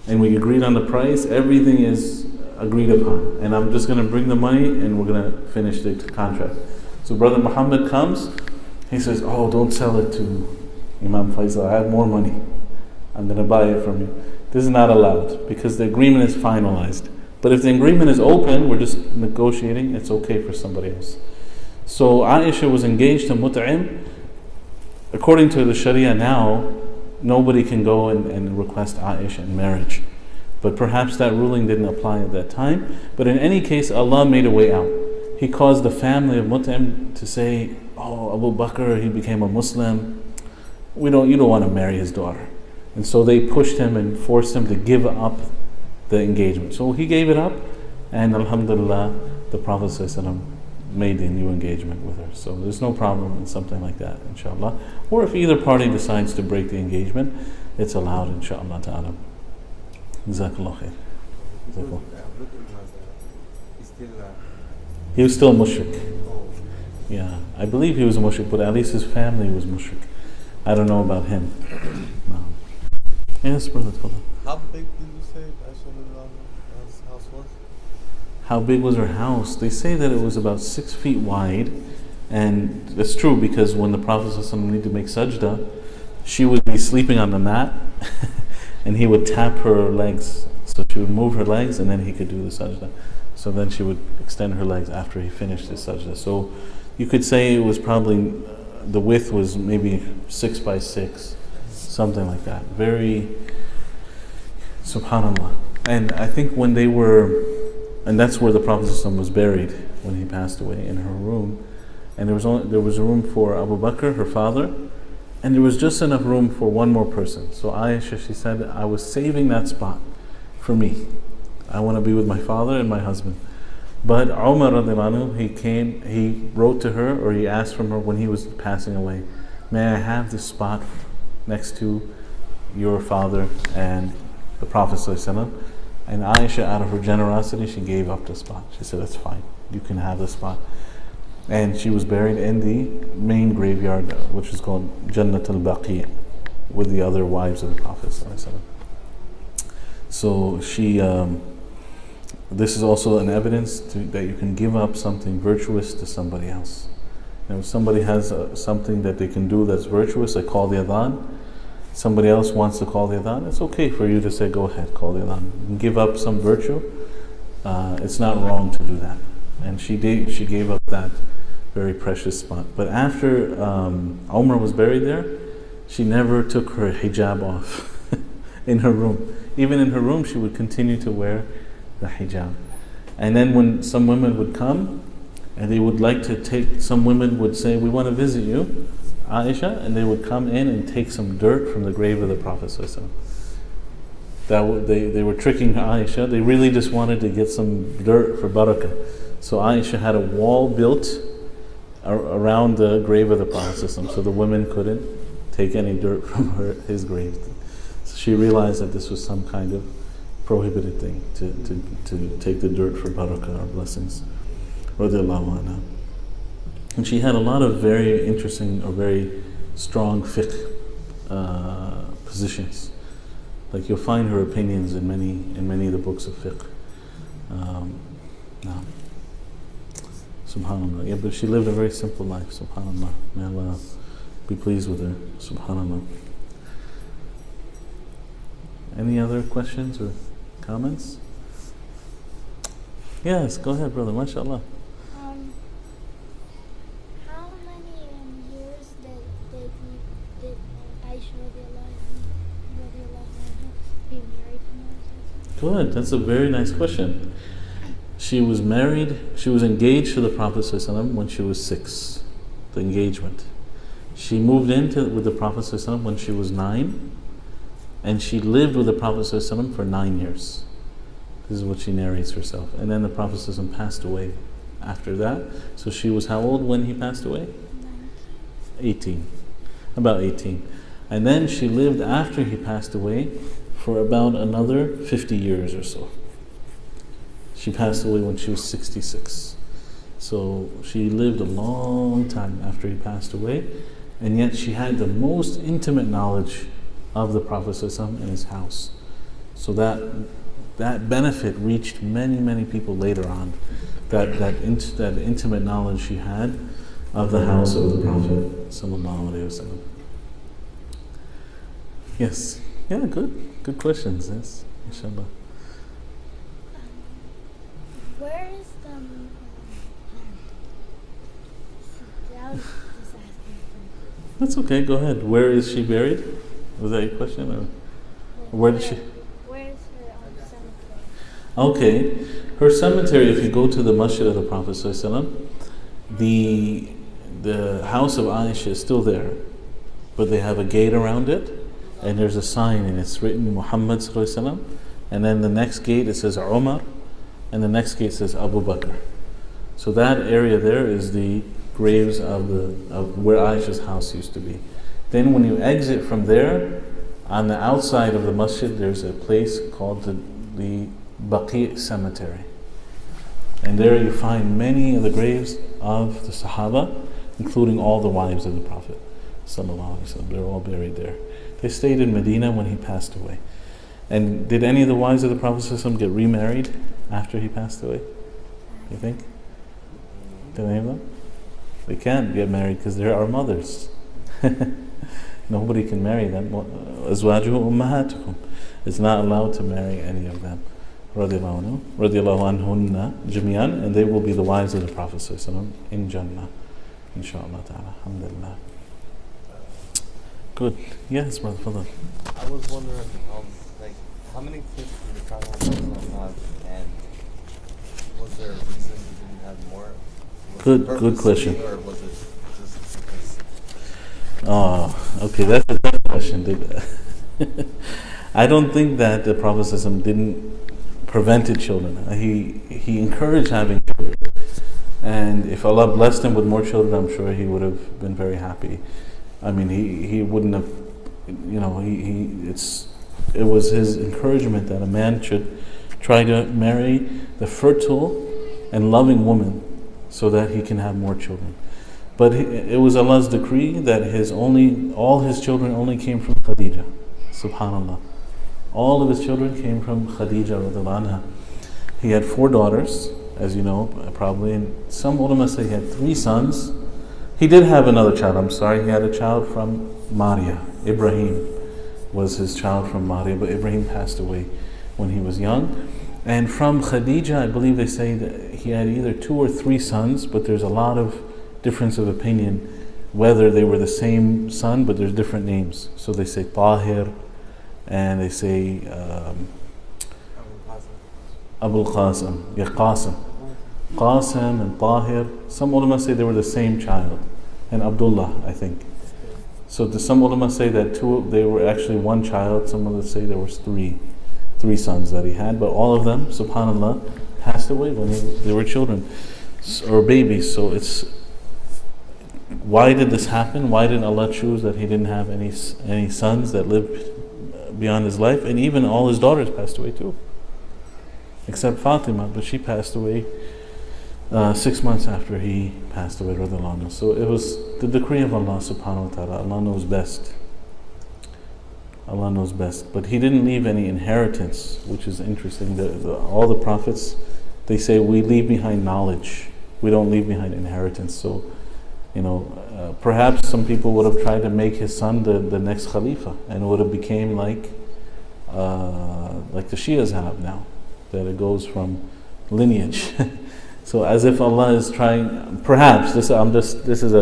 And we agreed on the price, everything is agreed upon. And I'm just going to bring the money and we're going to finish the contract. So Brother Muhammad comes, he says, oh, don't sell it to Imam Faisal, I have more money. I'm going to buy it from you. This is not allowed because the agreement is finalized. But if the agreement is open, we're just negotiating, it's okay for somebody else. So Aisha was engaged to mut'im. According to the Sharia now, nobody can go and request Aisha in marriage. But perhaps that ruling didn't apply at that time. But in any case, Allah made a way out. He caused the family of Mut'im to say, oh, Abu Bakr, he became a Muslim. You don't want to marry his daughter. And so they pushed him and forced him to give up the engagement. So he gave it up, and alhamdulillah, the Prophet ﷺ made a new engagement with her. So there's no problem in something like that, inshallah. Or if either party decides to break the engagement, it's allowed, inshallah ta'ala. Jazakallah khair. He was still a mushrik. Yeah, I believe he was a mushrik, but at least his family was mushrik. I don't know about him. No. Yes, brother. How big did you say Aishah? how big was her house? They say that it was about 6 feet wide, and that's true because when the Prophet ﷺ needed to make sajda, she would be sleeping on the mat, and he would tap her legs. So she would move her legs, and then he could do the sajda. So then she would extend her legs after he finished his sajda. So you could say it was probably, the width was maybe 6 by 6, something like that. Very, subhanAllah. And I think when they were, and that's where the Prophet ﷺ was buried when he passed away, in her room. And there was a room for Abu Bakr, her father, and there was just enough room for one more person. So Aishah, she said, I was saving that spot for me. I want to be with my father and my husband. But Umar radiallahu anhu, he wrote to her, or he asked from her when he was passing away, may I have this spot next to your father and the Prophet ﷺ? And Aisha, out of her generosity, she gave up the spot. She said, that's fine, you can have the spot. And she was buried in the main graveyard, which is called Jannat al-Baqi', with the other wives of the Prophet ﷺ. So she, this is also an evidence that you can give up something virtuous to somebody else. You know, if somebody has something that they can do that's virtuous, like call the adhan, somebody else wants to call the adhan, it's okay for you to say, go ahead, call the adhan. You can give up some virtue. It's not wrong to do that. And she gave up that very precious spot. But after Umar was buried there, she never took her hijab off in her room. Even in her room, she would continue to wear the hijab. And then when some women would come, and they would like to take, some women would say, we want to visit you, Aisha, and they would come in and take some dirt from the grave of the Prophet ﷺ. They were tricking Aisha. They really just wanted to get some dirt for barakah. So Aisha had a wall built around the grave of the Prophet ﷺ, so the women couldn't take any dirt from his grave. So she realized that this was some kind of prohibited thing, to take the dirt for barakah or blessings. Radiallahu anha. And she had a lot of very interesting or very strong fiqh positions. Like you'll find her opinions in many of the books of fiqh. No. Subhanallah. Yeah, but she lived a very simple life. Subhanallah. May Allah be pleased with her. Subhanallah. Any other questions or comments? Yes, go ahead, brother. MashaAllah. How many years did Aisha be married to? Good. That's a very nice question. She was engaged to the Prophet ﷺ when she was 6, the engagement. She moved with the Prophet ﷺ when she was 9, and she lived with the Prophet ﷺ for 9 years. This is what she narrates herself. And then the Prophet ﷺ passed away after that. So she was how old when he passed away? 18. About 18. And then she lived after he passed away for about another 50 years or so. She passed away when she was 66. So she lived a long time after he passed away, and yet she had the most intimate knowledge of the Prophet ﷺ in his house. So that benefit reached many people later on. That intimate knowledge she had of the house of the Prophet ﷺ. Yes. Yeah, good questions. Yes, inshallah. Where is the I was just asking. That's okay, go ahead. Where is she buried? Was that your question? Or where did she? Where's her cemetery? Okay. Her cemetery, if you go to the masjid of the Prophet ﷺ, the house of Aisha is still there, but they have a gate around it, and there's a sign, and it's written Muhammad ﷺ, and then the next gate it says Umar, and the next gate says Abu Bakr. So that area there is the graves of where Aisha's house used to be. Then when you exit from there, on the outside of the masjid, there's a place called the Baqi' cemetery. And there you find many of the graves of the Sahaba, including all the wives of the Prophet sallallahu alaihi wasallam. They're all buried there. They stayed in Medina when he passed away. And did any of the wives of the Prophet sallallahu alaihi wasallam get remarried after he passed away? You think? Can any of them? They can't get married because they're our mothers. Nobody can marry them. أزواجه أمهاتكم. It's not allowed to marry any of them. رضي الله عنهن جميعا, and they will be the wives of the Prophet sallallahu alaihi wasallam in Jannah. Inshallah ta'ala. Alhamdulillah. Good. Yes, brother. Fadal. I was wondering, like, how many kids did the Prophet have, and was there a reason he didn't have more? Good question. Or was it just because? Oh, okay, that's a good question. I don't think that the Prophet ﷺ didn't prevented children. He encouraged having children, and if Allah blessed him with more children, I'm sure he would have been very happy. I mean, he wouldn't have, it was his encouragement that a man should try to marry the fertile and loving woman so that he can have more children. But it was Allah's decree that all his children only came from Khadija. Subhanallah. All of his children came from Khadija radiallahu anha. He had 4 daughters, as you know, probably, and some ulama say he had 3 sons. He did have another child, he had a child from Maria. Ibrahim was his child from Maria, but Ibrahim passed away when he was young. And from Khadija, I believe they say that he had either 2 or 3 sons, but there's a lot of difference of opinion whether they were the same son, but there's different names. So they say Tahir, and they say Abul Qasim, Qasim and Tahir. Some ulama say they were the same child, and Abdullah, I think. So some ulama say that they were actually one child. Some others say there was three sons that he had, but all of them, subhanallah, passed away when they were children or babies. So why did this happen? Why did Allah choose that he didn't have any sons that lived beyond his life? And even all his daughters passed away too, except Fatima, but she passed away 6 months after he passed away, radiallahu anhu. So it was the decree of Allah subhanahu wa ta'ala. Allah knows best. Allah knows best. But he didn't leave any inheritance, which is interesting. All the prophets, they say we leave behind knowledge. We don't leave behind inheritance. So, perhaps some people would have tried to make his son the next Khalifa, and it would have became like the Shias have now, that it goes from lineage. So as if Allah is trying, perhaps this is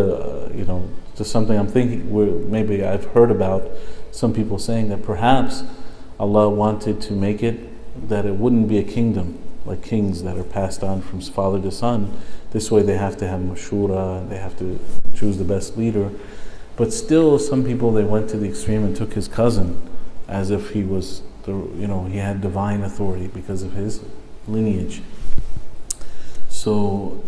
just something I'm thinking. Maybe I've heard about some people saying that perhaps Allah wanted to make it that it wouldn't be a kingdom like kings that are passed on from father to son. This way they have to have mashura, they have to choose the best leader. But still, some people, they went to the extreme and took his cousin as if he was he had divine authority because of his lineage. So,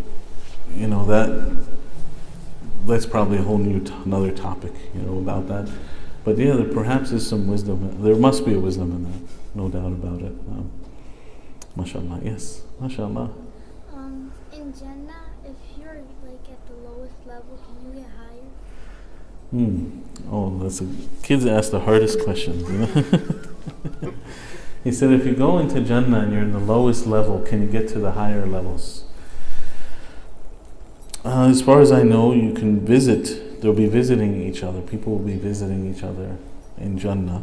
that's probably a whole another topic, about that. But yeah, there perhaps is some wisdom. There must be a wisdom in that, no doubt about it. MashaAllah, yes, MashaAllah. In Jannah, if you're like at the lowest level, can you get higher? Kids ask the hardest questions. He said, if you go into Jannah and you're in the lowest level, can you get to the higher levels? As far as I know, you can visit. They'll be visiting each other. People will be visiting each other in Jannah.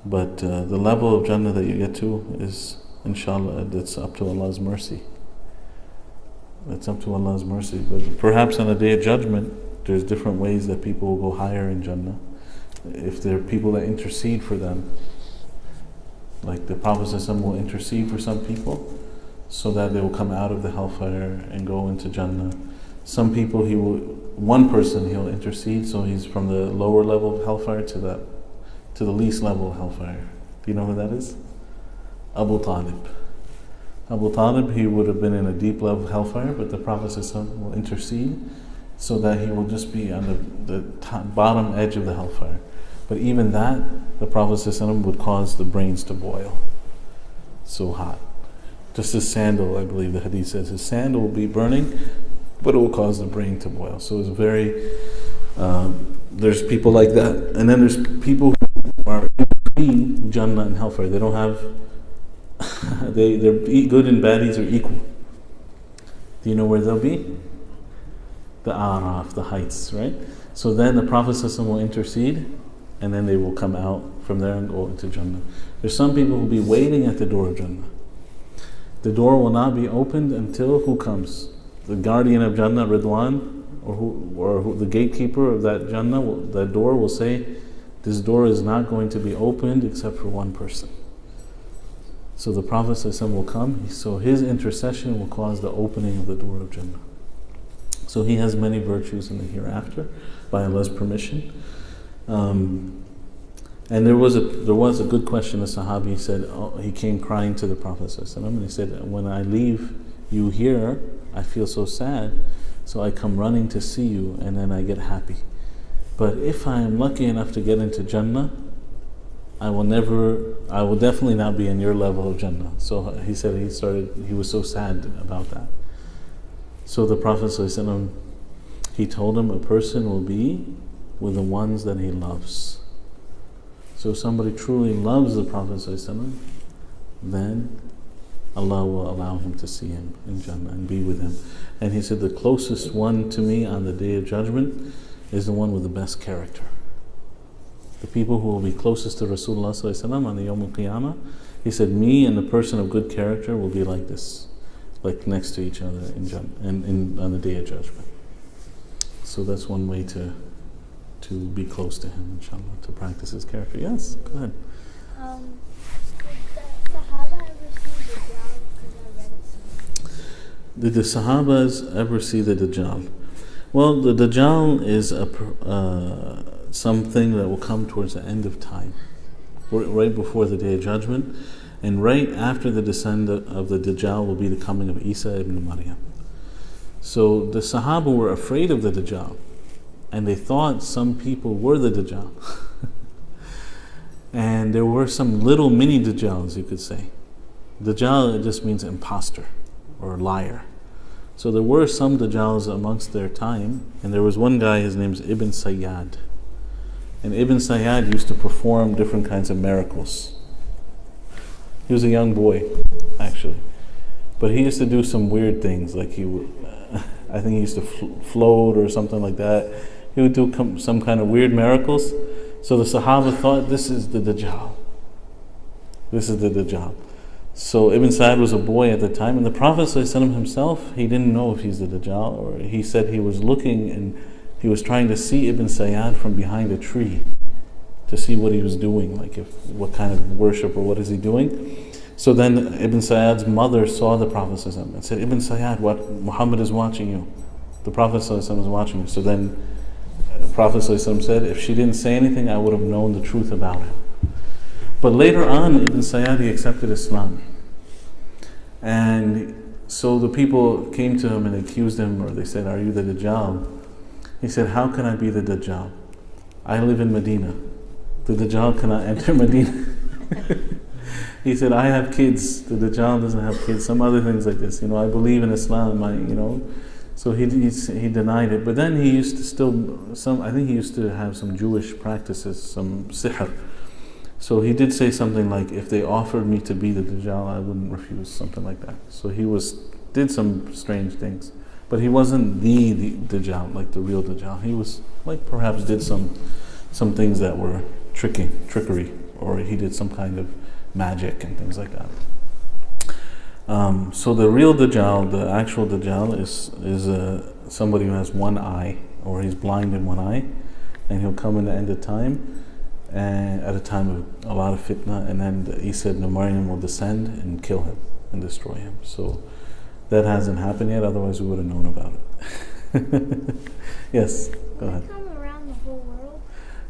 But the level of Jannah that you get to is, inshallah, that's up to Allah's mercy. That's up to Allah's mercy. But perhaps on the Day of Judgment, there's different ways that people will go higher in Jannah. If there are people that intercede for them, like the Prophet ﷺ will intercede for some people so that they will come out of the hellfire and go into Jannah. Some people one person he'll intercede, so he's from the lower level of hellfire to the least level of hellfire. Do you know who that is? Abu Talib. Abu Talib, he would have been in a deep level of hellfire, but the Prophet ﷺ will intercede so that he will just be on the bottom edge of the hellfire. But even that, the Prophet ﷺ would cause the brains to boil. So hot. Just his sandal, I believe the hadith says, his sandal will be burning, but it will cause the brain to boil. So it's very, there's people like that. And then there's people who are in between Jannah and hellfire. They don't have, their good and bad deeds are equal. Do you know where they'll be? The Araf, the heights, right? So then the Prophet ﷺ will intercede, and then they will come out from there and go into Jannah. There's some people who will be waiting at the door of Jannah. The door will not be opened until who comes? The guardian of Jannah, Ridwan, or the gatekeeper of that Jannah, that door will say, this door is not going to be opened except for one person. So the Prophet ﷺ will come, so his intercession will cause the opening of the door of Jannah. So he has many virtues in the hereafter, by Allah's permission. And there was a good question. A Sahabi said, he came crying to the Prophet ﷺ, and he said, when I leave you here, I feel so sad, so I come running to see you, and then I get happy. But if I am lucky enough to get into Jannah, I will definitely not be in your level of Jannah. So he said he was so sad about that. So the Prophet ﷺ, he told him a person will be with the ones that he loves. So if somebody truly loves the Prophet ﷺ, then Allah will allow him to see him in Jannah and be with him. And he said, the closest one to me on the Day of Judgment is the one with the best character. The people who will be closest to Rasulullah ﷺ on the Yawm al-Qiyamah, he said, me and the person of good character will be like this, like next to each other in Jannah and on the Day of Judgment. So that's one way to be close to him, inshallah, to practice his character. Yes, go ahead. Did the Sahabas ever see the Dajjal? Well, the Dajjal is something that will come towards the end of time, right before the Day of Judgment, and right after the descent of the Dajjal will be the coming of Isa ibn Maryam. So the Sahaba were afraid of the Dajjal, and they thought some people were the Dajjal. And there were some little mini Dajjals, you could say. Dajjal, it just means imposter or liar. So there were some Dajjals amongst their time, and there was one guy, his name's Ibn Sayyad. And Ibn Sayyad used to perform different kinds of miracles. He was a young boy, actually. But he used to do some weird things, like I think he used to float or something like that. He would do some kind of weird miracles. So the Sahaba thought, this is the Dajjal. This is the Dajjal. So Ibn Sayyad was a boy at the time, and the Prophet ﷺ himself, he didn't know if he's the Dajjal, or he said he was looking and he was trying to see Ibn Sayyad from behind a tree to see what he was doing, like what kind of worship or what is he doing. So then Ibn Sayyad's mother saw the Prophet ﷺ and said, Ibn Sayyad, what Muhammad is watching you. The Prophet ﷺ is watching you. So then the Prophet ﷺ said, if she didn't say anything, I would have known the truth about him. But later on, Ibn Sayyad, he accepted Islam. And so the people came to him and accused him, or they said, are you the Dajjal? He said, how can I be the Dajjal? I live in Medina. The Dajjal cannot enter Medina. He said, I have kids. The Dajjal doesn't have kids. Some other things like this. I believe in Islam. So he denied it. But then he used to I think he used to have some Jewish practices, some sihr. So he did say something like, if they offered me to be the Dajjal, I wouldn't refuse, something like that. So he did some strange things. But he wasn't the Dajjal, like the real Dajjal. He was, like, perhaps did some things that were trickery, or he did some kind of magic and things like that. So the real Dajjal, the actual Dajjal, is somebody who has one eye, or he's blind in one eye, and he'll come in the end of time, and at a time of a lot of fitna, and then Isa ibn Maryam will descend and kill him and destroy him. So that hasn't happened yet, otherwise we would have known about it. Yes, go ahead. Will it come around the whole world?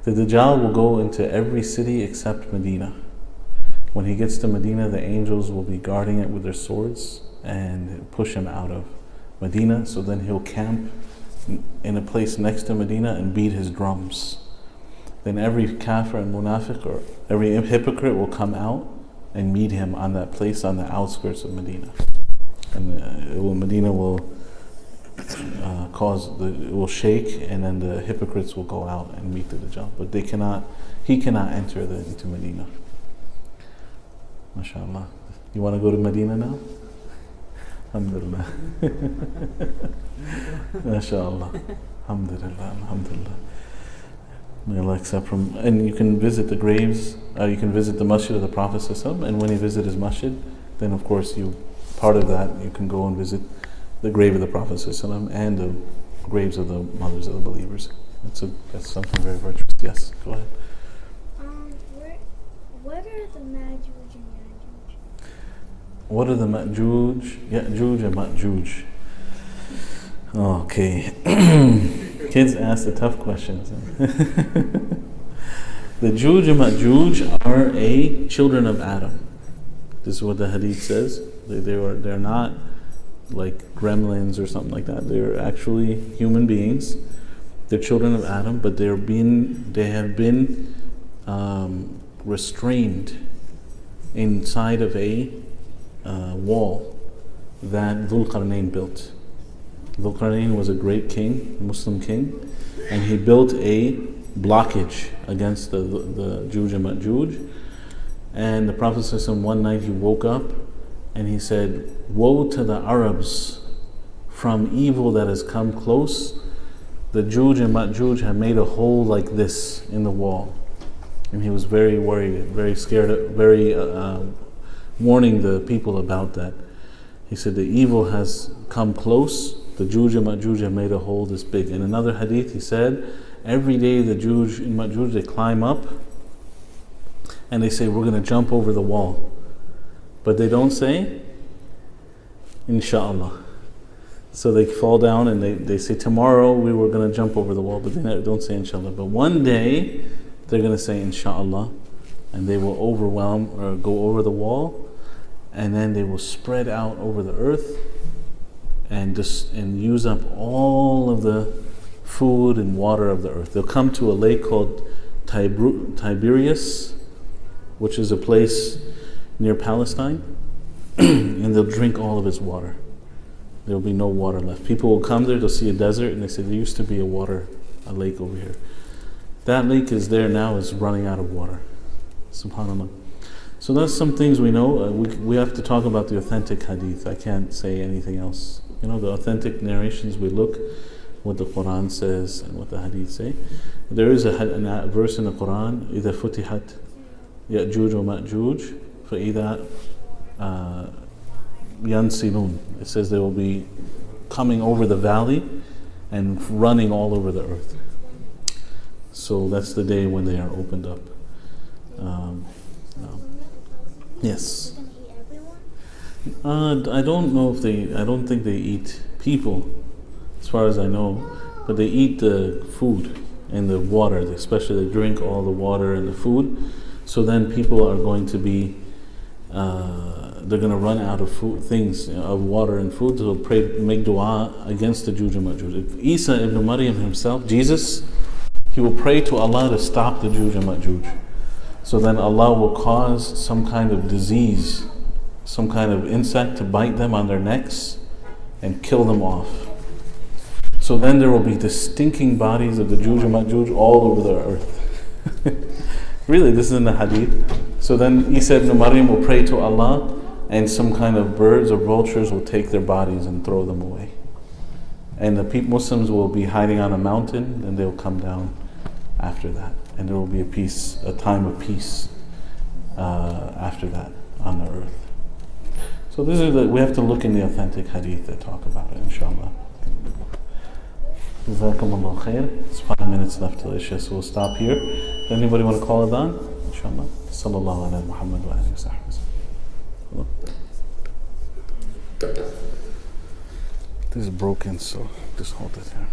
The Dajjal will go into every city except Medina. When he gets to Medina, the angels will be guarding it with their swords and push him out of Medina. So then he'll camp in a place next to Medina and beat his drums. Then every kafir and munafiq, or every hypocrite, will come out and meet him on that place on the outskirts of Medina. And Medina will it will shake, and then the hypocrites will go out and meet the Dajjal. But he cannot enter into Medina. MashaAllah. You want to go to Medina now? Alhamdulillah. MashaAllah. Alhamdulillah. Alhamdulillah. May Allah accept from. And you can visit the graves, you can visit the masjid of the Prophet ﷺ, and when you visit his masjid, then of course part of that, you can go and visit the grave of the Prophet ﷺ and the graves of the mothers of the believers. That's something very virtuous. Yes, go ahead. What are the Ma'juj and Ya'juj? What are the Ma'juj, Ya'juj and Ma'juj? Okay. Kids ask the tough questions. The Juj and Ma'juj are children of Adam. This is what the hadith says. They're not like gremlins or something like that. They're actually human beings. They're children of Adam, but they have been restrained inside of a wall that Dhul Qarnayn built. Dhul Qarnayn was a great king, Muslim king, and he built a blockage against the Juj and Ma'juj. And the Prophet ﷺ, one night he woke up and he said, "Woe to the Arabs from evil that has come close. The Juj and Ma'juj have made a hole like this in the wall." And he was very worried, very scared, very warning the people about that. He said, the evil has come close. The Juj and Ma'juj have made a hole this big. In another hadith, he said, every day the Juj and Ma'juj, they climb up and they say, we're going to jump over the wall. But they don't say, Inshallah. So they fall down and they say, tomorrow we were going to jump over the wall, but they don't say Inshallah. But one day, they're going to say Inshallah, and they will overwhelm or go over the wall, and then they will spread out over the earth and use up all of the food and water of the earth. They'll come to a lake called Tiberias, which is a place near Palestine, and they'll drink all of its water. There will be no water left. People will come there, they'll see a desert, and they say, there used to be a lake over here. That lake is there now, is running out of water. SubhanAllah. So that's some things we know. We have to talk about the authentic hadith. I can't say anything else. The authentic narrations, we look what the Quran says and what the hadith say. There is a verse in the Quran, إِذَا فُتِحَتْ يَأْجُوجُ وَمَأْجُوجُ فَإِذَا يَنْسِلُونَ. It says they will be coming over the valley and running all over the earth. So that's the day when they are opened up. Yes. I don't know I don't think they eat people, as far as I know, but they eat the food and the water, especially they drink all the water and the food. So then people are going to be, they're going to run out of food, things, of water and food. So they'll make dua against the Juj and Ma'juj. If Isa ibn Maryam himself, Jesus, he will pray to Allah to stop the Juj and Ma'juj. So then Allah will cause some kind of disease, some kind of insect to bite them on their necks and kill them off. So then there will be the stinking bodies of the Juj and Ma'juj all over the earth. Really, this is in the hadith. So then Isa ibn Maryam will pray to Allah, and some kind of birds or vultures will take their bodies and throw them away. And the Muslims will be hiding on a mountain, and they'll come down after that. And there will be a time of peace after that on the earth. So we have to look in the authentic hadith that talk about it, inshallah. Jazakumullah khair. It's 5 minutes left till Aishah, so we'll stop here. Does anybody want to call it on? Inshallah. Sallallahu ala Muhammad wa alihi wa sahbihi. This is broken, so just hold it here.